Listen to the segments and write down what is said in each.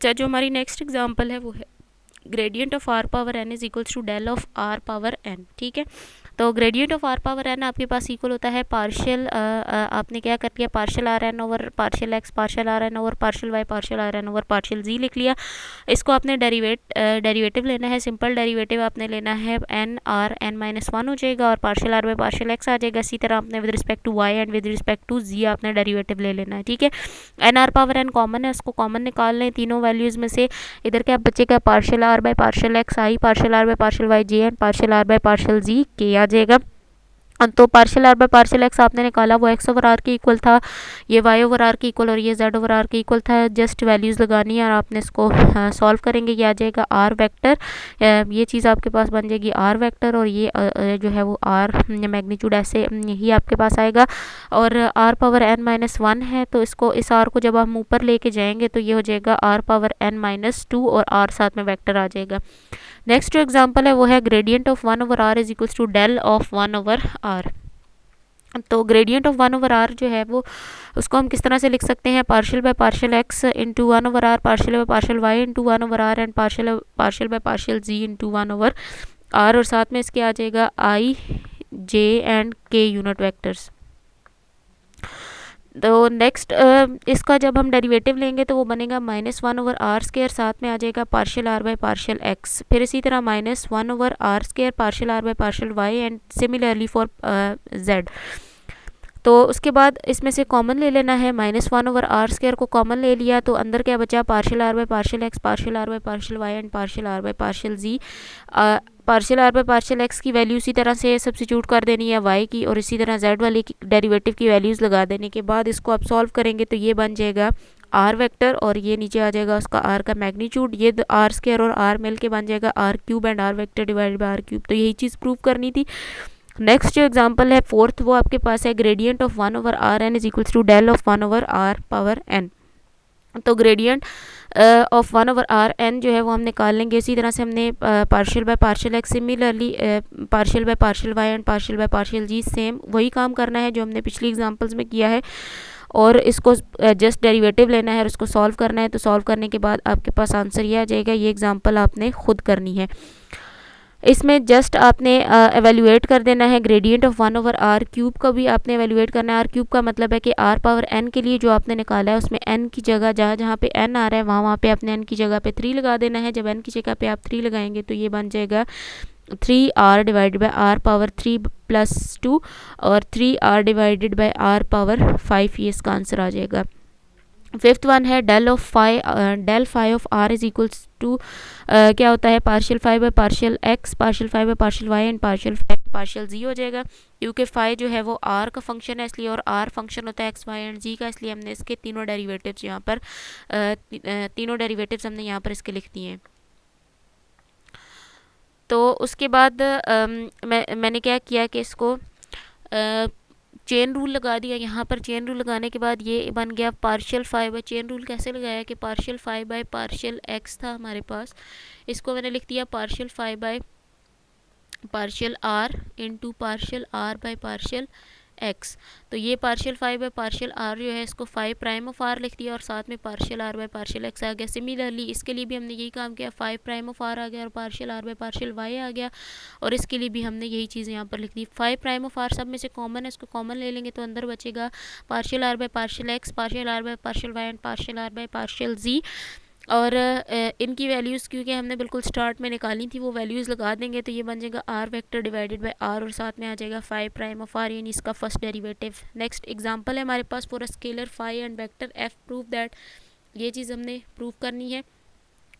अच्छा, जो हमारी नेक्स्ट एग्जांपल है वो है gradient of r power n is equals to del of r power n. ठीक है, तो gradient of r power n आपके पास इक्वल होता है पार्शियल, आपने क्या कर लिया, partial R N over partial x, partial R N over partial Y, partial R N over partial Z लिख लिया। इसको आपने डेरिवेटिव लेना है, सिंपल डेरिवेटिव आपने लेना है N R N minus one हो जाएगा और partial R by partial X आ जाएगा। इसी तरह आपने with respect to Y and with respect to Z आपने डेरिवेटिव ले लेना है। ठीक है, N R power N common है, उसको कॉमन निकाल लें तीनों वैल्यूज़ में से। इधर क्या बचेगा, partial R by partial X I, partial R by partial Y J and partial R by partial Z के आ जाएगा। तो partial are by partial X आपने निकाला, वो एक्स ओवर आर के इक्वल था, ये वाई ओवर आर के इक्वल और ये जेड ओवर आर के इक्वल था। जस्ट वैल्यूज़ लगानी है और आपने इसको सॉल्व करेंगे, ये आ जाएगा आर वेक्टर। ये चीज़ आपके पास बन जाएगी आर वेक्टर और ये जो है वो आर मैग्नीट्यूड ऐसे ही आपके पास आएगा। और r power n minus one है, तो इसको इस आर को जब हम ऊपर लेके जाएंगे तो ये हो जाएगा r power n minus two और आर साथ में वेक्टर आ जाएगा। नेक्स्ट जो एग्जांपल है वो है gradient of one over R is equals to del of one over R. तो gradient of one over R जो है वो उसको हम किस तरह से लिख सकते हैं, partial by partial x into one over r, partial by partial y into one over r and partial by partial z into one over r, और साथ में इसके आ जाएगा I J and K unit vectors. तो next इसका जब हम डेरिवेटिव लेंगे तो वो बनेगा minus one over r square, साथ में आ जाएगा partial are by partial x, फिर इसी तरह minus one over r square partial are by partial Y and similarly for z. तो उसके बाद इसमें से कॉमन ले लेना है, minus one over r square को कॉमन ले लिया तो अंदर क्या बचा, partial are by partial x, partial are by partial Y and partial are by partial z. Partial are by partial x की वैल्यू इसी तरह से सब्स्टिट्यूट कर देनी है वाई की, और इसी तरह जेड वाली की डेरिवेटिव की वैल्यूज़ लगा देने के बाद इसको आप सॉल्व करेंगे तो ये बन जाएगा आर वेक्टर और ये नीचे आ जाएगा उसका आर का मैग्नीट्यूड, ये आर स्केयर और आर मिल के बन जाएगा r cube and r vector divided by are cube. तो यही चीज़ प्रूव करनी थी। नेक्स्ट जो एग्जांपल है फोर्थ वो आपके पास है gradient of one over R N is equals to del of one over R power N. तो gradient of one over R N जो है वो हम निकाल लेंगे, इसी तरह से हमने partial by partial x, similarly partial by partial Y and partial by partial z, same वही काम करना है जो हमने पिछली एग्जांपल्स में किया है और इसको जस्ट डेरिवेटिव लेना है और उसको सॉल्व करना है। तो सॉल्व करने के बाद आपके पास आंसर ये आ जाएगा। ये एग्जांपल आपने खुद करनी है, इसमें जस्ट आपने एवेल्यूएट कर देना है। Gradient of one over r cube का भी आपने एवेल्यूएट करना है। आर क्यूब का मतलब है कि आर पावर एन के लिए जो आपने निकाला है उसमें एन की जगह जहाँ जहाँ पे एन आ रहा है वहाँ पे आपने एन की जगह पे 3 लगा देना है। जब एन की जगह पे आप 3 लगाएंगे तो ये बन जाएगा 3r divided by r power 3 plus 2 और 3r divided by r power 5, ये इसका आंसर आ जाएगा। फिफ्थ वन है del phi of R is equals to क्या होता है, partial phi by partial x, partial phi by partial Y and partial phi partial Z हो जाएगा। क्योंकि फाई जो है वो आर का फंक्शन है इसलिए, और आर फंक्शन होता है एक्स वाई एंड जी का, इसलिए हमने इसके तीनों डेरिवेटिव्स यहाँ पर तीनों डेरिवेटिव्स हमने यहाँ पर इसके लिख दिए हैं। तो उसके बाद मैंने क्या किया कि इसको चेन रूल लगा दिया। यहाँ पर चेन रूल लगाने के बाद ये बन गया partial phi by, chain rule कैसे लगाया कि partial phi by partial x था हमारे पास, इसको मैंने लिख दिया partial phi by partial r into partial are by partial x. तो ये partial phi by partial r जो है इसको फाई प्राइम ऑफ आर लिख दिया और साथ में partial are by partial X आ गया। सिमिलरली इसके लिए भी हमने यही काम किया, फाई प्राइम ऑफ आर आ गया और partial are by partial Y आ गया, और इसके लिए भी हमने यही चीज़ यहाँ पर लिख दी। फाई प्राइम ऑफ आर सब में से कॉमन है, इसको कॉमन ले लेंगे तो अंदर बचेगा partial are by partial x, partial are by partial Y and partial are by partial Z. और इनकी वैल्यूज़ क्योंकि हमने बिल्कुल स्टार्ट में निकाली थी वो वैल्यूज़ लगा देंगे तो ये बन जाएगा r vector divided by r और साथ में आ जाएगा फाई प्राइम ऑफ आर, यानी इसका फर्स्ट डेरिवेटिव। नेक्स्ट एग्जांपल है हमारे पास for a scalar phi and vector F, prove that, ये चीज़ हमने प्रूव करनी है।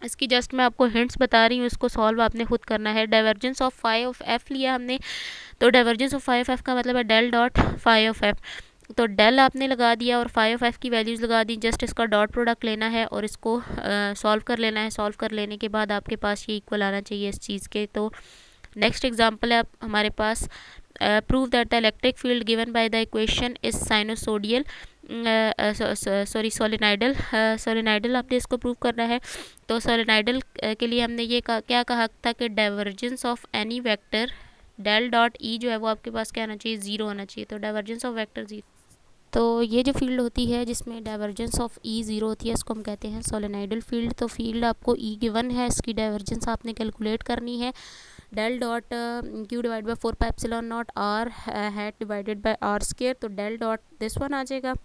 इसकी जस्ट मैं आपको हिंट्स बता रही हूँ, इसको सॉल्व आपने खुद करना है। Divergence of phi of F लिया हमने, तो divergence of phi of F का मतलब है del dot phi of F. तो डेल आपने लगा दिया और फाई ऑफ एफ की वैल्यूज़ लगा दी, जस्ट इसका डॉट प्रोडक्ट लेना है और इसको सॉल्व कर लेना है। सॉल्व कर लेने के बाद आपके पास ये इक्वल आना चाहिए इस चीज़ के। तो नेक्स्ट एग्जांपल है हमारे पास, prove that the electric field given by the equation is sinusoidal solenoidal आपने इसको प्रूव करना है। तो सोलेनाइडल के लिए हमने ये क्या कहा था कि divergence of any vector del dot E जो है वो आपके पास क्या आना चाहिए, 0 होना चाहिए। तो डाइवर्जेंस ऑफ वेक्टर 0। तो ये जो फील्ड होती है जिसमें डाइवर्जेंस ऑफ ई ज़ीरो होती है, इसको हम कहते हैं सोलेनाइडल फील्ड। तो फील्ड आपको ई गिवन है, इसकी डाइवर्जेंस आपने कैलकुलेट करनी है। Del dot q divide by 4 pi epsilon naught r hat divided by r square, तो डेल डॉट दिस वन आ जाएगा।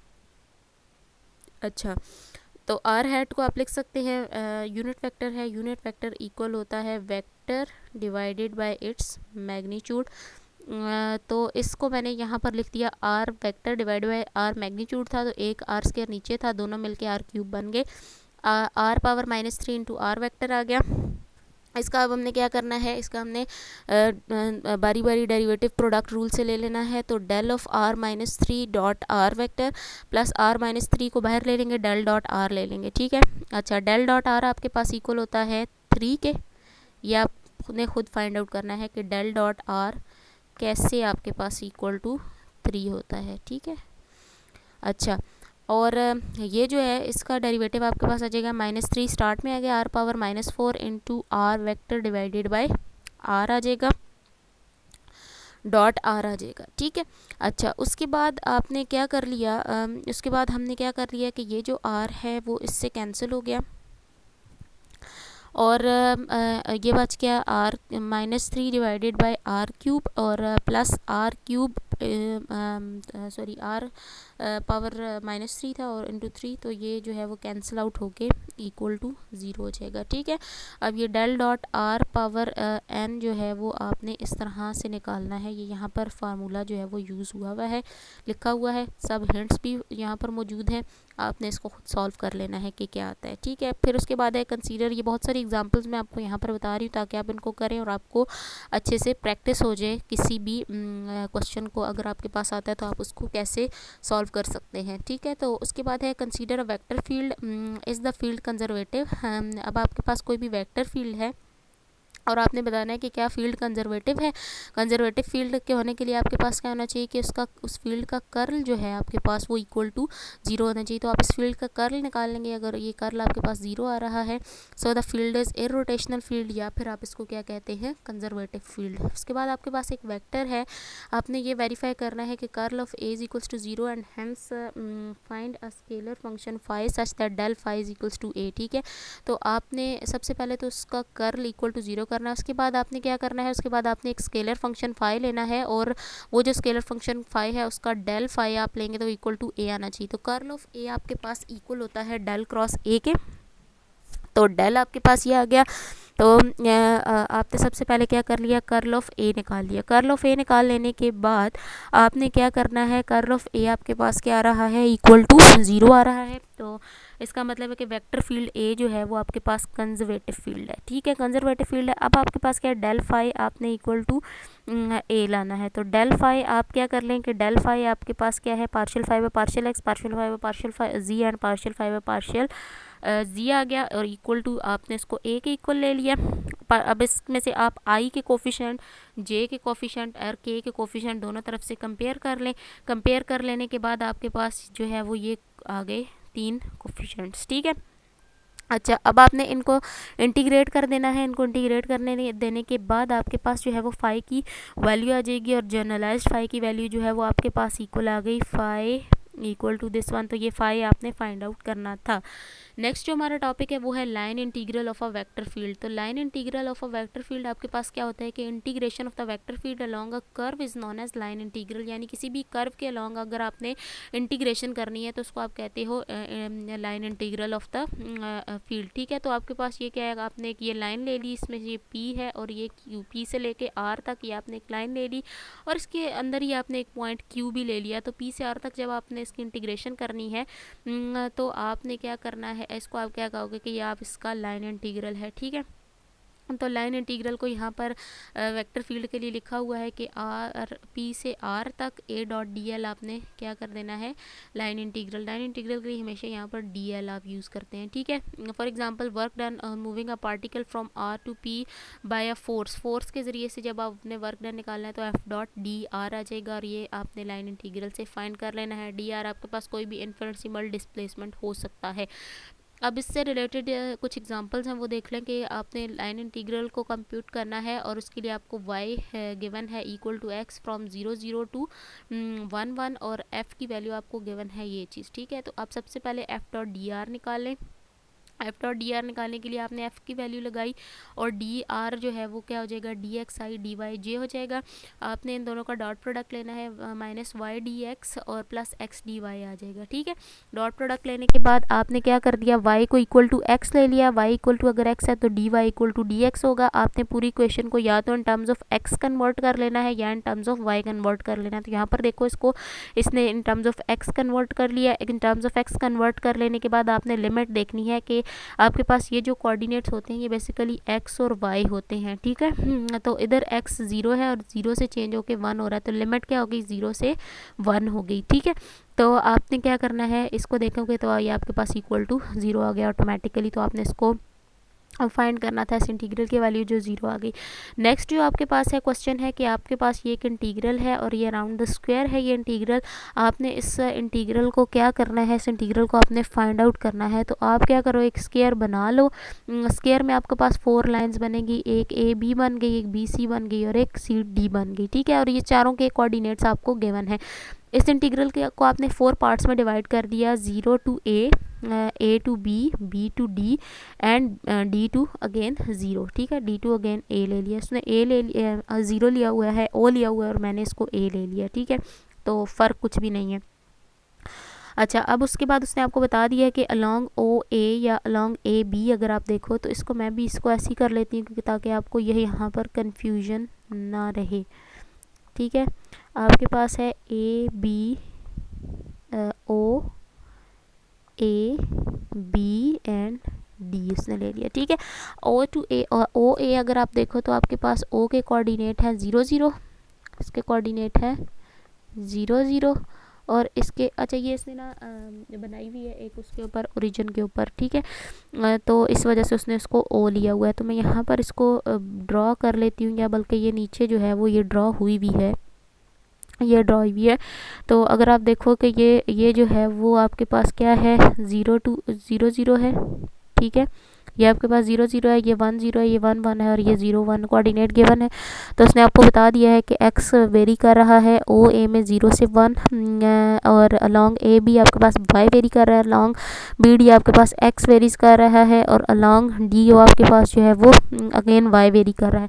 अच्छा, तो आर हैट को आप लिख सकते हैं यूनिट वेक्टर है, यूनिट वेक्टर इक्वल होता है vector divided by its magnitude. तो इसको मैंने यहाँ पर लिख दिया r vector divide by r magnitude था, तो एक आर स्क्वायर नीचे था, दोनों मिलके आर क्यूब बन गए। R power -3 into R vector आ गया। इसका अब हमने क्या करना है, इसका हमने बारी बारी डेरिवेटिव प्रोडक्ट रूल से ले लेना है। तो del of r-3 dot r vector plus r-3 को बाहर ले लेंगे, डेल डॉट आर ले लेंगे, ठीक है। अच्छा, डेल डॉट आर आपके पास इक्वल होता है 3 के, या आपने खुद फाइंड आउट करना है कि डेल डॉट आर कैसे आपके पास इक्वल टू 3 होता है, ठीक है। अच्छा, और ये जो है इसका डेरिवेटिव आपके पास आ जाएगा -3 स्टार्ट में आ गया, R power -4 into R vector divided by R आ जाएगा, डॉट आर आ जाएगा, ठीक है। अच्छा, उसके बाद आपने क्या कर लिया, उसके बाद हमने क्या कर लिया कि ये जो आर है वो इससे कैंसिल हो गया, और ये बच गया R -3 divided by are cube और plus R cube sorry R power -3 था और इंटू 3, तो ये जो है वो कैंसिल आउट होके इक्वल टू 0 हो जाएगा, ठीक है। अब ये del dot r power n जो है वो आपने इस तरह से निकालना है। ये यहाँ पर फार्मूला जो है वो यूज़ हुआ है, लिखा हुआ है, सब हिंट्स भी यहाँ पर मौजूद है, आपने इसको खुद सॉल्व कर लेना है कि क्या आता है, ठीक है। फिर उसके बाद है कंसीडर, ये बहुत सारी एग्जांपल्स मैं आपको यहाँ पर बता रही हूँ ताकि आप इनको करें और आपको अच्छे से प्रैक्टिस हो जाए। किसी भी क्वेश्चन को अगर आपके पास आता है तो आप उसको कैसे सॉल्व कर सकते हैं, ठीक है। तो उसके बाद है consider a vector field is the field conservative. अब आपके पास कोई भी वेक्टर फील्ड है और आपने बताना है कि क्या फील्ड कंजर्वेटिव है। कंजर्वेटिव फील्ड के होने के लिए आपके पास क्या होना चाहिए कि उसका उस फील्ड का कर्ल जो है आपके पास वो इक्वल टू 0 होना चाहिए। तो आप इस फील्ड का कर्ल निकाल लेंगे, अगर ये कर्ल आपके पास 0 आ रहा है so the field is irrotational field, या फिर आप इसको क्या कहते हैं, कंजर्वेटिव फील्ड। उसके बाद आपके पास एक वेक्टर है, आपने ये वेरीफाई करना है कि curl of A is equals to 0 and hence find a scalar function phi such that del phi is equals to A, ठीक है। तो आपने सबसे पहले तो उसका कर्ल इक्वल टू 0 करना है, उसके बाद आपने क्या करना है, उसके बाद आपने एक स्केलर फंक्शन फाई लेना है, और वो जो स्केलर फंक्शन फाई है उसका डेल फाई आप लेंगे तो इक्वल टू ए आना चाहिए। तो कर्ल ऑफ ए आपके पास इक्वल होता है डेल क्रॉस ए के, तो डेल आपके पास ये आ गया। तो आपने सबसे पहले क्या कर लिया, कर्ल ऑफ ए निकाल लिया। कर्ल ऑफ ए निकाल लेने के बाद आपने क्या करना है, कर्ल ऑफ ए आपके पास क्या आ रहा है, इक्वल टू 0 आ रहा है। तो इसका मतलब है कि वेक्टर फील्ड ए जो है वो आपके पास कंजर्वेटिव फील्ड है, ठीक है, कंजर्वेटिव फील्ड है। अब आपके पास क्या है, डेल फाई आपने इक्वल टू ए लाना है। तो डेल फाई आप क्या कर लें कि डेल फाई आपके पास क्या है, partial phi by partial x, partial phi by partial phi Z and partial phi by partial Z आ गया, और इक्वल टू आपने इसको ए के इक्वल ले लिया। अब इसमें से आप आई के कोफिशेंट, जे के कोफिशेंट और के के कोफिशेंट दोनों तरफ से कंपेयर कर लें। कंपेयर कर लेने के बाद आपके पास जो है वो ये आ गए 3 कोफिशेंट्स, ठीक है। अच्छा, अब आपने इनको इंटीग्रेट कर देना है। इनको इंटीग्रेट करने देने के बाद आपके पास जो है वो फाई की वैल्यू आ जाएगी, और जनरलाइज्ड फाई की वैल्यू जो है वो आपके पास इक्वल आ गई phi equal to this one. तो ये फाई आपने फाइंड आउट करना था। नेक्स्ट जो हमारा टॉपिक है वो है line integral of a vector field. तो line integral of a vector field आपके पास क्या होता है कि integration of the vector field along a curve is known as line integral, यानी किसी भी कर्व के अलोंग अगर आपने इंटीग्रेशन करनी है तो उसको आप कहते हो line integral of the field, ठीक है। तो आपके पास ये क्या है, आपने एक ये लाइन ले ली, इसमें ये पी है और ये क्यू, पी से लेके आर तक ये आपने एक लाइन ले ली, और इसके अंदर ही आपने एक पॉइंट क्यू भी ले लिया। तो पी से आर तक जब आपने इसकी इंटीग्रेशन करनी है तो आपने क्या करना है, इसको आप क्या कहोगे कि ये आप इसका लाइन इंटीग्रल है, ठीक है। तो लाइन इंटीग्रल को यहाँ पर वेक्टर फील्ड के लिए लिखा हुआ है कि आर पी से आर तक ए डॉट डी एल आपने क्या कर देना है, लाइन इंटीग्रल। लाइन इंटीग्रल के लिए हमेशा यहाँ पर डी एल आप यूज़ करते हैं, ठीक है। For example work done moving a particle from R to P by a force, force के ज़रिए से जब आपने वर्क डन निकालना है तो एफ डॉट डी आर आ जाएगा, और ये आपने लाइन इंटीग्रल से फाइंड कर लेना है। डी आर आपके पास कोई भी इनफिनिटेसिमल डिस्प्लेसमेंट हो सकता है। अब इससे रिलेटेड कुछ एग्जांपल्स हैं वो देख लें कि आपने लाइन इंटीग्रल को कंप्यूट करना है और उसके लिए आपको y गिवन है equal to x from 0 to 1 और f की वैल्यू आपको गिवन है ये चीज़, ठीक है। तो आप सबसे पहले f डॉट डी आर निकालें। एफ डॉट डी आर निकालने के लिए आपने एफ़ की वैल्यू लगाई और डी आर जो है वो क्या हो जाएगा, D X I D Y J हो जाएगा। आपने इन दोनों का डॉट प्रोडक्ट लेना है, माइनस वाई डी एक्स और प्लस एक्स डी वाई आ जाएगा, ठीक है। डॉट प्रोडक्ट लेने के बाद आपने क्या कर दिया, वाई को इक्वल टू एक्स ले लिया। वाई इक्वल टू अगर एक्स है तो d y equal to d x होगा। आपने पूरी इक्वेशन को या तो in terms of x convert कर लेना है या in terms of y convert कर लेना है। तो यहाँ पर देखो इसको इसने in terms of x convert कर लिया। In terms of x convert कर लेने के बाद आपने लिमिट देखनी है कि आपके पास ये जो कोऑर्डिनेट्स होते हैं ये बेसिकली x और y होते हैं, ठीक है। तो इधर x 0 है और 0 से चेंज होके 1 हो रहा है, तो लिमिट क्या हो गई, 0 से 1 हो गई, ठीक है। तो आपने क्या करना है, इसको देखोगे तो ये आपके पास इक्वल टू 0 आ गया ऑटोमेटिकली। तो आपने इसको अब फाइंड करना था इस इंटीग्रल की वैल्यू जो 0 आ गई। नेक्स्ट जो आपके पास है क्वेश्चन है कि आपके पास ये एक इंटीग्रल है और ये अराउंड द स्क्वायर है ये इंटीग्रल। आपने इस इंटीग्रल को क्या करना है, इस इंटीग्रल को आपने फाइंड आउट करना है। तो आप क्या करो, एक स्क्वायर बना लो। स्क्वायर में आपके पास 4 लाइंस बनेगी, एक ए बी बन गई, एक बी सी बन गई और एक सी डी बन गई, ठीक है। और ये चारों के कोऑर्डिनेट्स आपको गिवन है। इस इंटीग्रल के को आपने 4 पार्ट्स में डिवाइड कर दिया, 0 to A to B to D and D to again 0, ठीक है। डी टू अगेन ए ले लिया, इसने ए ले लिया, 0 लिया हुआ है, ओ लिया हुआ है और मैंने इसको ए ले लिया, ठीक है। तो फ़र्क कुछ भी नहीं है। अच्छा, अब उसके बाद उसने आपको बता दिया है कि अलॉन्ग ओ ए या अलॉन्ग ए बी अगर आप देखो तो इसको मैं भी इसको ऐसी कर लेती हूँ क्योंकि ताकि आपको यह यहाँ पर कन्फ्यूजन ना रहे, ठीक है। आपके पास है A B O A B and D उसने ले लिया, ठीक है। ओ टू ए और ओ ए अगर आप देखो तो आपके पास ओ के कोऑर्डिनेट है 0 0, इसके कोऑर्डिनेट है 0 0 और इसके, अच्छा ये इसने ना बनाई हुई है एक उसके ऊपर ओरिजिन के ऊपर, ठीक है। तो इस वजह से उसने इसको ओ लिया हुआ है। तो मैं यहाँ पर इसको ड्रॉ कर लेती हूँ, या बल्कि ये नीचे जो है वो ये ड्रॉ हुई भी है, ये ड्रॉ हुई है। तो अगर आप देखो कि ये जो है वो आपके पास क्या है, 0 टू 0 0 है, ठीक है। ये आपके पास 0 0 है, ये 1 0 है, ये 1 1 है और ये 0 1 कोऑर्डिनेट गिवन है। तो उसने आपको बता दिया है कि x वेरी कर रहा है ओ ए में 0 से 1 और अलॉन्ग ए बी आपके पास y वेरी कर रहा है, अलॉन्ग बी डी आपके पास x वेरीज कर रहा है और अलॉन्ग डी ओ आपके पास जो है वो अगेन y वेरी कर रहा है।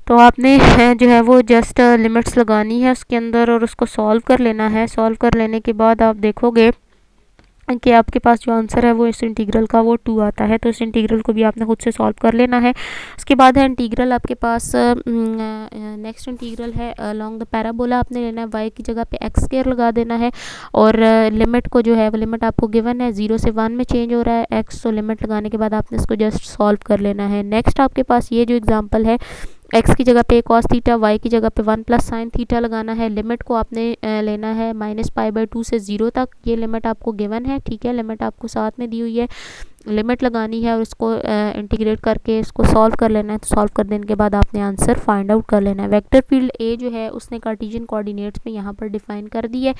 तो आपने जो है वो जस्ट लिमिट्स लगानी है उसके अंदर और उसको सॉल्व कर लेना है। सॉल्व कर लेने के बाद आप देखोगे कि आपके पास जो आंसर है वो इस इंटीग्रल का वो 2 आता है। तो इस इंटीग्रल को भी आपने खुद से सॉल्व कर लेना है। उसके बाद है इंटीग्रल आपके पास, नेक्स्ट इंटीग्रल है अलॉन्ग द पैराबोला। आपने लेना है y की जगह पे एक्स स्क्वायर लगा देना है और लिमिट को जो है वो लिमिट आपको गिवन है 0 से 1 में चेंज हो रहा है x। तो लिमिट लगाने के बाद आपने इसको जस्ट सॉल्व कर लेना है। नेक्स्ट आपके पास ये जो एग्जाम्पल है, x की जगह पे cos थीटा, y की जगह पे 1 प्लस साइन थीटा लगाना है। लिमिट को आपने लेना है -π/2 से 0 तक, ये लिमिट आपको गिवन है, ठीक है। लिमिट आपको साथ में दी हुई है, लिमिट लगानी है और उसको इंटीग्रेट करके इसको सॉल्व कर लेना है। तो सॉल्व कर देने के बाद आपने आंसर फाइंड आउट कर लेना है। वेक्टर फील्ड ए जो है उसने कार्टेशियन कोऑर्डिनेट्स में यहाँ पर डिफाइन कर दी है।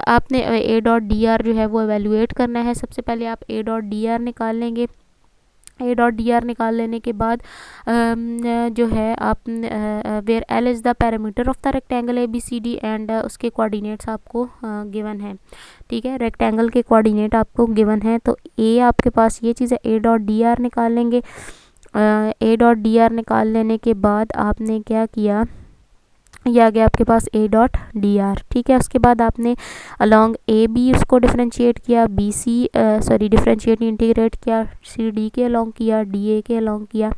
आपने ए डॉट डी आर जो है वो एवेल्यूएट करना है। सबसे पहले आप ए डॉट डी आर निकाल लेंगे। ए डॉट डी आर निकाल लेने के बाद जो है आप where L is the parameter of the rectangle A B C D and उसके कोऑर्डिनेट्स आपको गिवन है, ठीक है। रेक्टेंगल के कोऑर्डिनेट आपको गिवन है। तो ए आपके पास ये चीज़ है, ए डॉट डी आर निकाल लेंगे। ए डॉट डी आर निकाल लेने के बाद आपने क्या किया, ये आ गया आपके पास ए डॉट डी आर, ठीक है। उसके बाद आपने अलॉन्ग ए बी उसको डिफरेंशिएट किया, B C sorry differentiate integrate किया, सी डी के अलॉन्ग किया, डी ए के अलॉन्ग किया,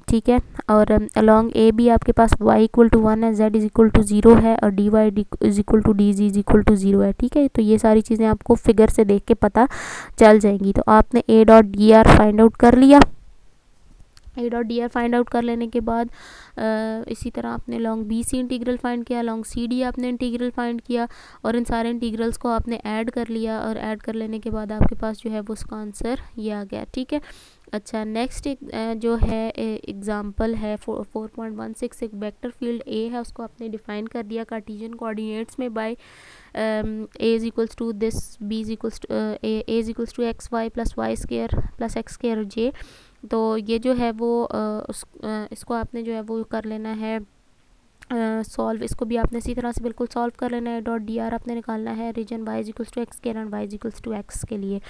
ठीक है। और अलॉन्ग ए बी आपके पास y इक्वल टू 1 है, z इज इक्वल टू 0 है और D Y is equal to D G is equal to 0 है, ठीक है। तो ये सारी चीज़ें आपको फिगर से देख के पता चल जाएंगी। तो आपने A dot D R find out कर लिया। A dot D R find out कर लेने के बाद इसी तरह आपने long B C integral find किया, लॉन्ग सी डी आपने इंटीग्रल फाइंड किया और इन सारे इंटीग्रल्स को आपने ऐड कर लिया और ऐड कर लेने के बाद आपके पास जो है वो उसका आंसर ये आ गया, ठीक है। अच्छा, नेक्स्ट एक जो है एग्जांपल है 4.16, एक वेक्टर फील्ड ए है, उसको आपने डिफाइन कर दिया कार्टेशियन कोऑर्डिनेट्स में by A is equals to this, B is equals to A is equals to X Y plus Y square plus X square J. तो ये जो है वो इसको आपने जो है वो कर लेना है सॉल्व, इसको भी आपने इसी तरह से बिल्कुल सॉल्व कर लेना है। डॉट डी आर आपने निकालना है region Y is equals to X square and Y is equals to X के लिए।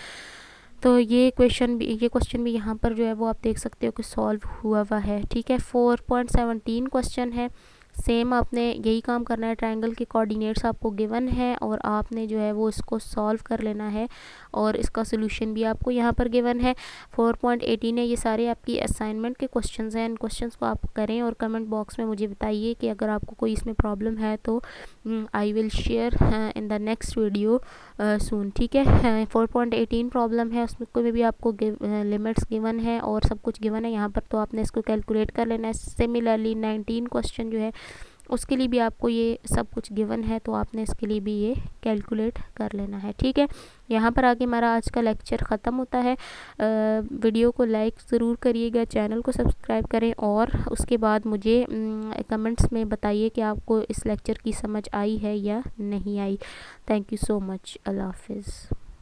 तो ये क्वेश्चन भी यहाँ पर जो है वो आप देख सकते हो कि सॉल्व हुआ है। ठीक है, 4.17 क्वेश्चन है, सेम आपने यही काम करना है। ट्रायंगल के कोऑर्डिनेट्स आपको गिवन है और आपने जो है वो इसको सॉल्व कर लेना है और इसका सोल्यूशन भी आपको यहाँ पर गिवन है। 4.18 है, ये सारे आपकी असाइनमेंट के क्वेश्चंस हैं। इन क्वेश्चंस को आप करें और कमेंट बॉक्स में मुझे बताइए कि अगर आपको कोई इसमें प्रॉब्लम है तो I will share in the next video सून। ठीक है, 4.18 प्रॉब्लम है, उसमें कोई भी आपको लिमिट्स गिवन है और सब कुछ गिवन है यहाँ पर, तो आपने इसको कैलकुलेट कर लेना है। सिमिलरली 19 क्वेश्चन जो है उसके लिए भी आपको ये सब कुछ गिवन है, तो आपने इसके लिए भी ये कैलकुलेट कर लेना है। ठीक है, यहाँ पर आके हमारा आज का लेक्चर ख़त्म होता है। वीडियो को लाइक ज़रूर करिएगा, चैनल को सब्सक्राइब करें और उसके बाद मुझे कमेंट्स में बताइए कि आपको इस लेक्चर की समझ आई है या नहीं आई। Thank you so much. अल्लाह हाफिज़।